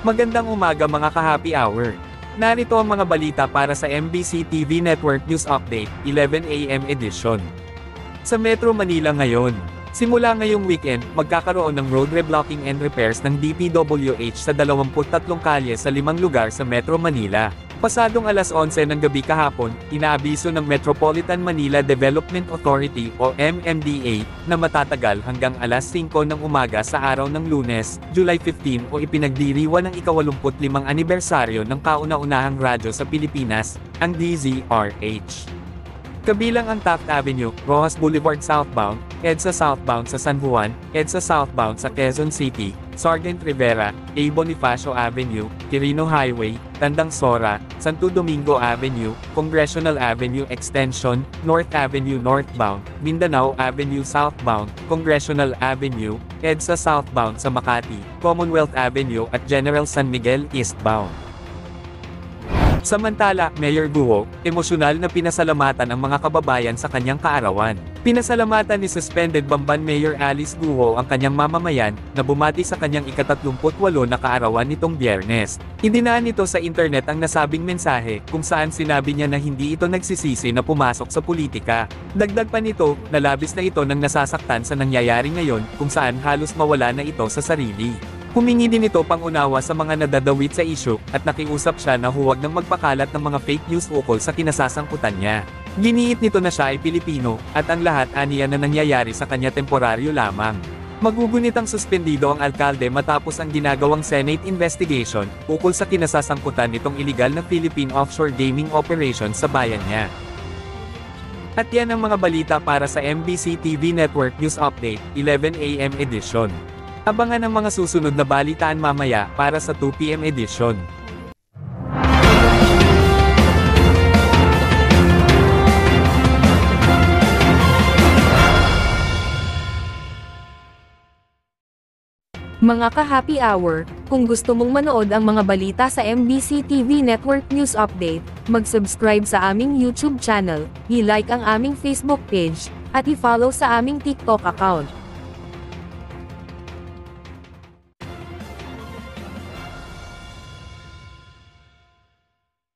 Magandang umaga mga ka-happy hour. Narito ang mga balita para sa MBC TV Network News Update, 11 AM edition. Sa Metro Manila ngayon, simula ngayong weekend, magkakaroon ng road reblocking and repairs ng DPWH sa 23 kalye sa 5 lugar sa Metro Manila. Pasadong alas 11 ng gabi kahapon, inaabiso ng Metropolitan Manila Development Authority o MMDA na matatagal hanggang alas 5 ng umaga sa araw ng Lunes, July 15 o ipinagdiriwang ng ika-85 anibersaryo ng kauna-unahang radyo sa Pilipinas, ang DZRH. Kabilang ang Taft Avenue, Rojas Boulevard southbound, EDSA southbound sa San Juan, EDSA southbound sa Quezon City, Sergeant Rivera, A. Bonifacio Avenue, Quirino Highway, Tandang Sora, Santo Domingo Avenue, Congressional Avenue Extension, North Avenue northbound, Mindanao Avenue southbound, Congressional Avenue, EDSA southbound sa Makati, Commonwealth Avenue at General San Miguel eastbound. Samantala, Mayor Guo, emosyonal na pinasalamatan ang mga kababayan sa kanyang kaarawan. Pinasalamatan ni Suspended Bamban Mayor Alice Guo ang kanyang mamamayan, na bumati sa kanyang ika-38 na kaarawan nitong Biyernes. Idinaan nito sa internet ang nasabing mensahe, kung saan sinabi niya na hindi ito nagsisisi na pumasok sa politika. Dagdag pa nito, na labis na ito nang nasasaktan sa nangyayari ngayon, kung saan halos mawala na ito sa sarili. Humingi din ito pangunawa sa mga nadadawit sa isyu, at nakiusap siya na huwag nang magpakalat ng mga fake news ukol sa kinasasangkutan niya. Giniit nito na siya ay Pilipino, at ang lahat aniya na nangyayari sa kanya temporaryo lamang. Magugunitang suspendido ang alkalde matapos ang ginagawang Senate investigation, ukol sa kinasasangkutan nitong iligal na Philippine offshore gaming operation sa bayan niya. At yan ang mga balita para sa MBC TV Network News Update, 11 AM edition. Abangan ang mga susunod na balitaan mamaya para sa 2 PM edition. Mga ka-happy hour, kung gusto mong manood ang mga balita sa MBC TV Network News Update, mag-subscribe sa aming YouTube channel, i-like ang aming Facebook page, at i-follow sa aming TikTok account.